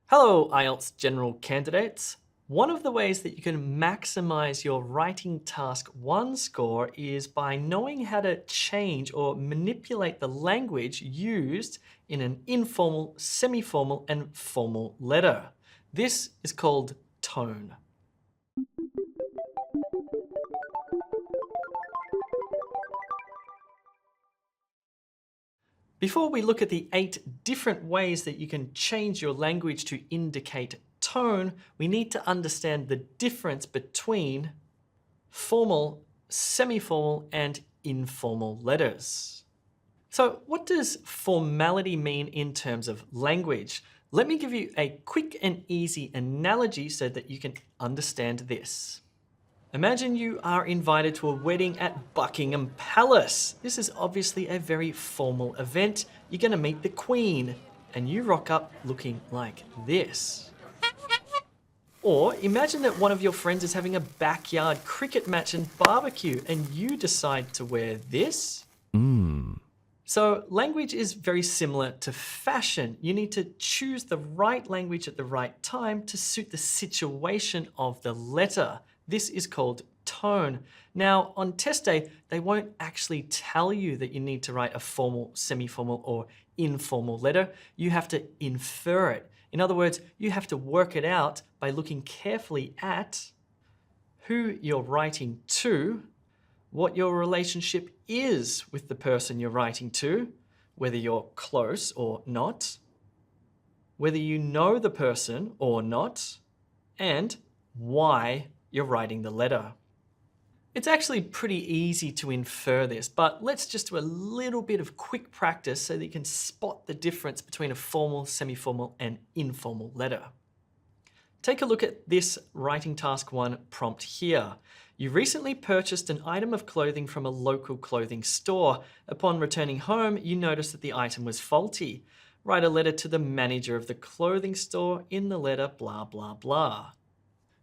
Hello, IELTS General Candidates. One of the ways that you can maximize your Writing Task 1 score is by knowing how to change or manipulate the language used in an informal, semi-formal, and formal letter. This is called tone. Before we look at the 8 different ways that you can change your language to indicate tone, we need to understand the difference between formal, semi-formal, and informal letters. So what does formality mean in terms of language? Let me give you a quick and easy analogy so that you can understand this. Imagine you are invited to a wedding at Buckingham Palace. This is obviously a very formal event. You're going to meet the Queen, and you rock up looking like this. Or imagine that one of your friends is having a backyard cricket match and barbecue, and you decide to wear this. So language is very similar to fashion. You need to choose the right language at the right time to suit the situation of the letter. This is called tone. Now, on test day, they won't actually tell you that you need to write a formal, semi-formal, or informal letter. You have to infer it. In other words, you have to work it out by looking carefully at who you're writing to, what your relationship is with the person you're writing to, whether you're close or not, whether you know the person or not, and why you're writing the letter. It's actually pretty easy to infer this, but let's just do a little bit of quick practice so that you can spot the difference between a formal, semi-formal, and informal letter. Take a look at this Writing Task 1 prompt here. You recently purchased an item of clothing from a local clothing store. Upon returning home, you noticed that the item was faulty. Write a letter to the manager of the clothing store. In the letter, blah, blah, blah.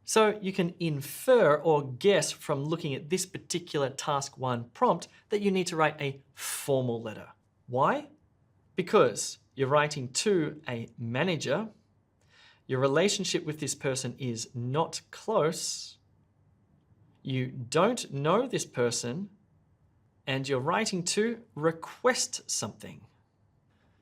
So you can infer or guess from looking at this particular Task 1 prompt that you need to write a formal letter. Why? Because you're writing to a manager, your relationship with this person is not close, you don't know this person, and you're writing to request something.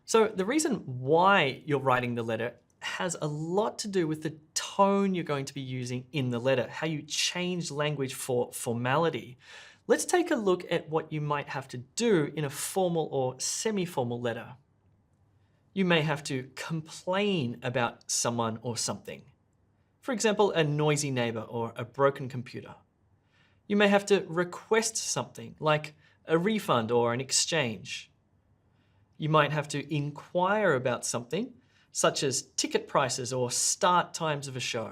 So the reason why you're writing the letter has a lot to do with the tone you're going to be using in the letter, how you change language for formality. Let's take a look at what you might have to do in a formal or semi-formal letter. You may have to complain about someone or something. For example, a noisy neighbor or a broken computer. You may have to request something like a refund or an exchange. You might have to inquire about something, such as ticket prices or start times of a show.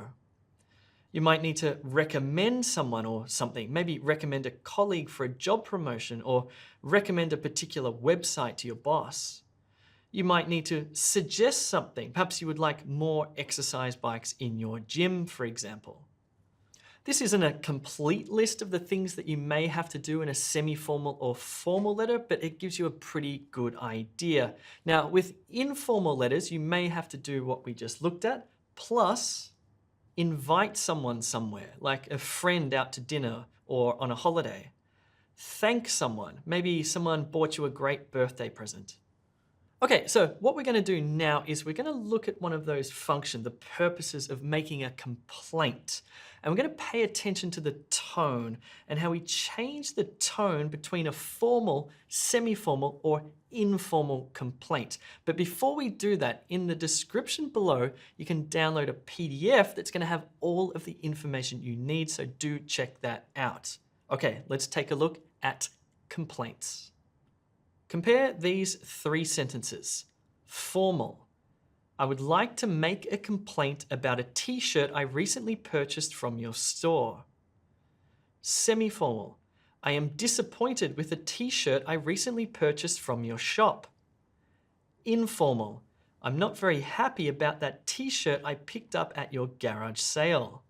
You might need to recommend someone or something, maybe recommend a colleague for a job promotion or recommend a particular website to your boss. You might need to suggest something. Perhaps you would like more exercise bikes in your gym, for example. This isn't a complete list of the things that you may have to do in a semi-formal or formal letter, but it gives you a pretty good idea. Now, with informal letters, you may have to do what we just looked at, plus invite someone somewhere, like a friend out to dinner or on a holiday. Thank someone. Maybe someone bought you a great birthday present. Okay, so what we're going to do now is we're going to look at one of those functions, the purposes of making a complaint. And we're going to pay attention to the tone and how we change the tone between a formal, semi-formal, or informal complaint. But before we do that, in the description below, you can download a PDF that's going to have all of the information you need, so do check that out. Okay, let's take a look at complaints. Compare these 3 sentences. Formal. I would like to make a complaint about a t-shirt I recently purchased from your store. Semi-formal. I am disappointed with a t-shirt I recently purchased from your shop. Informal. I'm not very happy about that t-shirt I picked up at your garage sale.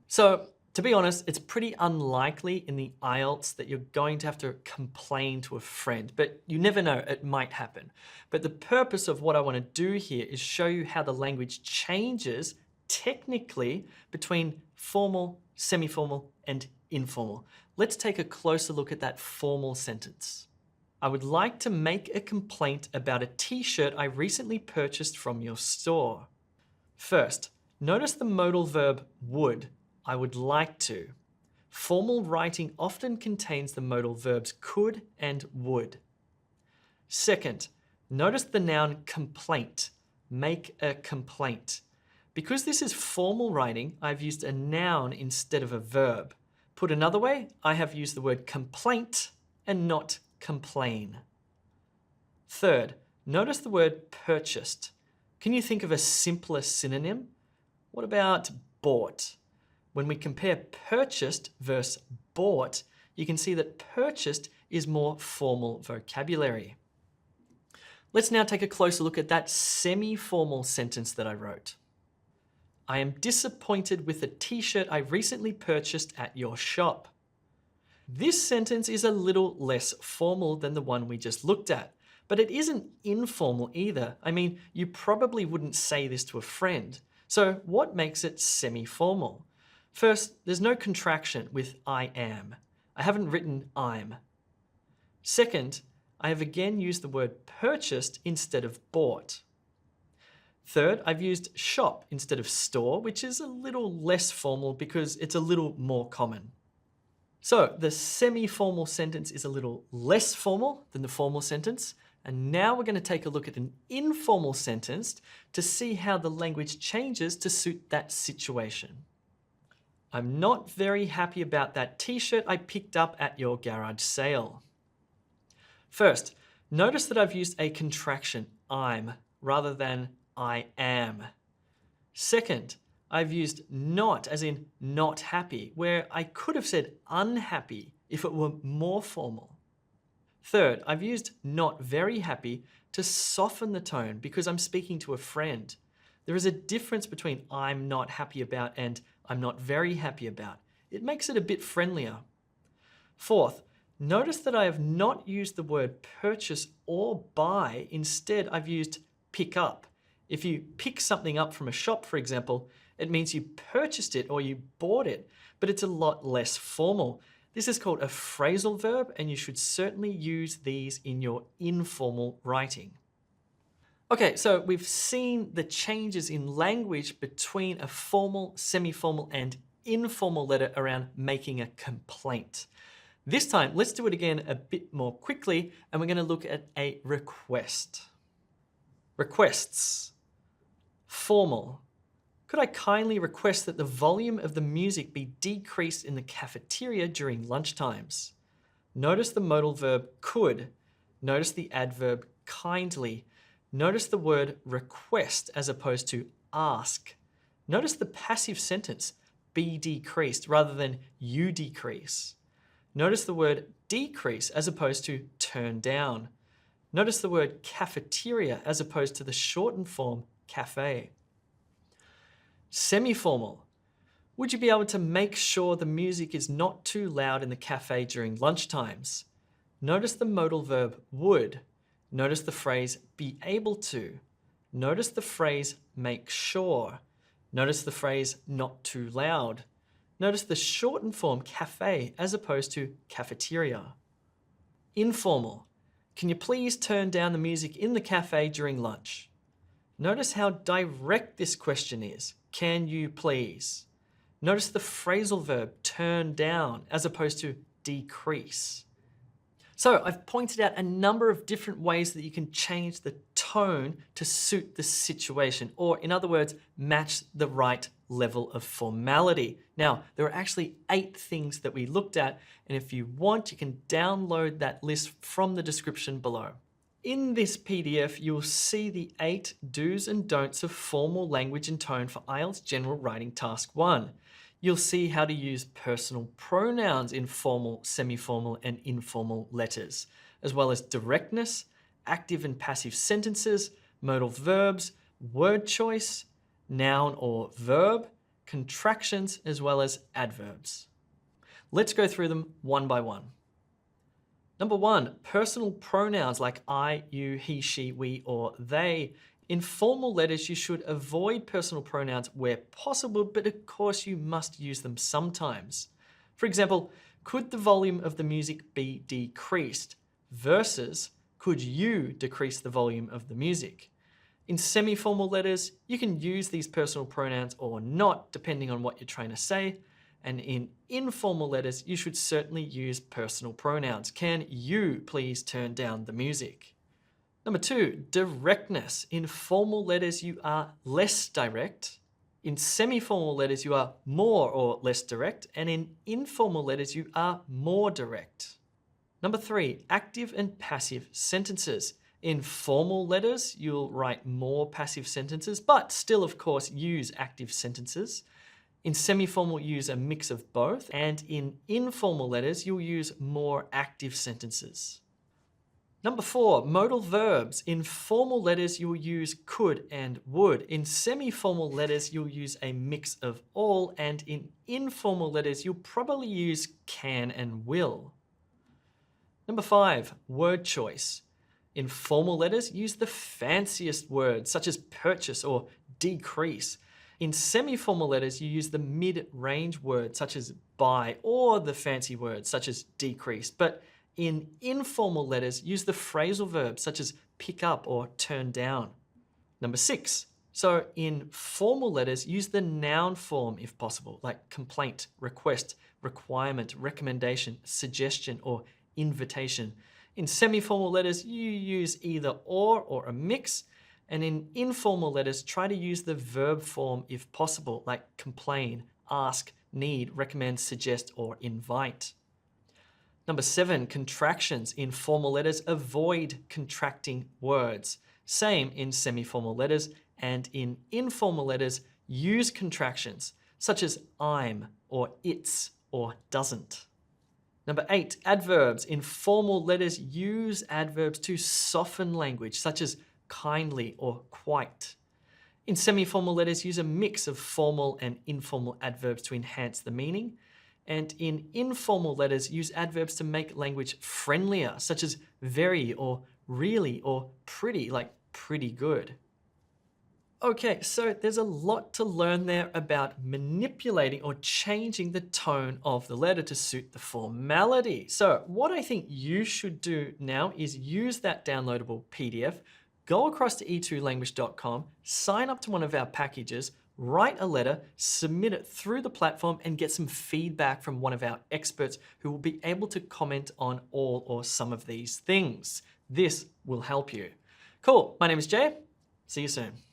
So To be honest, it's pretty unlikely in the IELTS that you're going to have to complain to a friend, but you never know, it might happen. But the purpose of what I want to do here is show you how the language changes technically between formal, semi-formal, and informal. Let's take a closer look at that formal sentence. I would like to make a complaint about a t-shirt I recently purchased from your store. First, notice the modal verb would. I would like to. Formal writing often contains the modal verbs could and would. Second, notice the noun complaint. Make a complaint. Because this is formal writing, I've used a noun instead of a verb. Put another way, I have used the word complaint and not complain. Third, notice the word purchased. Can you think of a simpler synonym? What about bought? When we compare purchased versus bought, you can see that purchased is more formal vocabulary. Let's now take a closer look at that semi-formal sentence that I wrote. I am disappointed with the t-shirt I recently purchased at your shop. This sentence is a little less formal than the one we just looked at, but it isn't informal either. I mean, you probably wouldn't say this to a friend. So what makes it semi-formal? First, there's no contraction with I am. I haven't written I'm. Second, I have again used the word purchased instead of bought. Third, I've used shop instead of store, which is a little less formal because it's a little more common. So the semi-formal sentence is a little less formal than the formal sentence. And now we're going to take a look at an informal sentence to see how the language changes to suit that situation. I'm not very happy about that t-shirt I picked up at your garage sale. First, notice that I've used a contraction, I'm, rather than I am. Second, I've used not as in not happy, where I could have said unhappy if it were more formal. Third, I've used not very happy to soften the tone because I'm speaking to a friend. There is a difference between I'm not happy about and I'm not very happy about. It makes it a bit friendlier. Fourth, notice that I have not used the word purchase or buy. Instead, I've used pick up. If you pick something up from a shop, for example, it means you purchased it or you bought it, but it's a lot less formal. This is called a phrasal verb, and you should certainly use these in your informal writing. Okay, so we've seen the changes in language between a formal, semi-formal, and informal letter around making a complaint. This time, let's do it again a bit more quickly, and we're going to look at a request. Requests. Formal. Could I kindly request that the volume of the music be decreased in the cafeteria during lunchtimes? Notice the modal verb could. Notice the adverb kindly. Notice the word request as opposed to ask. Notice the passive sentence, be decreased, rather than you decrease. Notice the word decrease as opposed to turn down. Notice the word cafeteria as opposed to the shortened form cafe. Semi-formal. Would you be able to make sure the music is not too loud in the cafe during lunchtimes? Notice the modal verb would. Notice the phrase be able to. Notice the phrase make sure. Notice the phrase not too loud. Notice the shortened form cafe as opposed to cafeteria. Informal. Can you please turn down the music in the cafe during lunch? Notice how direct this question is. Can you please? Notice the phrasal verb turn down as opposed to decrease. So I've pointed out a number of different ways that you can change the tone to suit the situation, or in other words, match the right level of formality. Now, there are actually 8 things that we looked at, and if you want, you can download that list from the description below. In this PDF, you'll see the 8 do's and don'ts of formal language and tone for IELTS General Writing Task 1. You'll see how to use personal pronouns in formal, semi-formal, and informal letters, as well as directness, active and passive sentences, modal verbs, word choice, noun or verb, contractions, as well as adverbs. Let's go through them one by one. Number 1, personal pronouns like I, you, he, she, we, or they. In formal letters, you should avoid personal pronouns where possible, but of course you must use them sometimes. For example, could the volume of the music be decreased versus could you decrease the volume of the music? In semi-formal letters, you can use these personal pronouns or not, depending on what you're trying to say. And in informal letters, you should certainly use personal pronouns. Can you please turn down the music? Number 2, directness. In formal letters, you are less direct. In semi-formal letters, you are more or less direct. And in informal letters, you are more direct. Number 3, active and passive sentences. In formal letters, you'll write more passive sentences, but still, of course, use active sentences. In semi-formal, use a mix of both. And in informal letters, you'll use more active sentences. Number 4, modal verbs. In formal letters, you'll use could and would. In semi-formal letters, you'll use a mix of all. And in informal letters, you'll probably use can and will. Number 5, word choice. In formal letters, use the fanciest words, such as purchase or decrease. In semi-formal letters, you use the mid-range words, such as buy, or the fancy words, such as decrease. But in informal letters, use the phrasal verbs, such as pick up or turn down. Number 6, so in formal letters, use the noun form if possible, like complaint, request, requirement, recommendation, suggestion, or invitation. In semi-formal letters, you use either or a mix. And in informal letters, try to use the verb form if possible, like complain, ask, need, recommend, suggest, or invite. Number 7, contractions. In formal letters, avoid contracting words. Same in semi-formal letters. And in informal letters, use contractions, such as I'm, or it's, or doesn't. Number 8, adverbs. In formal letters, use adverbs to soften language, such as kindly or quite. In semi-formal letters, use a mix of formal and informal adverbs to enhance the meaning. And in informal letters, use adverbs to make language friendlier, such as very or really or pretty, like pretty good. Okay, so there's a lot to learn there about manipulating or changing the tone of the letter to suit the formality. So what I think you should do now is use that downloadable PDF, go across to e2language.com, sign up to one of our packages, write a letter, submit it through the platform, and get some feedback from one of our experts who will be able to comment on all or some of these things. This will help you. Cool, my name is Jay. See you soon.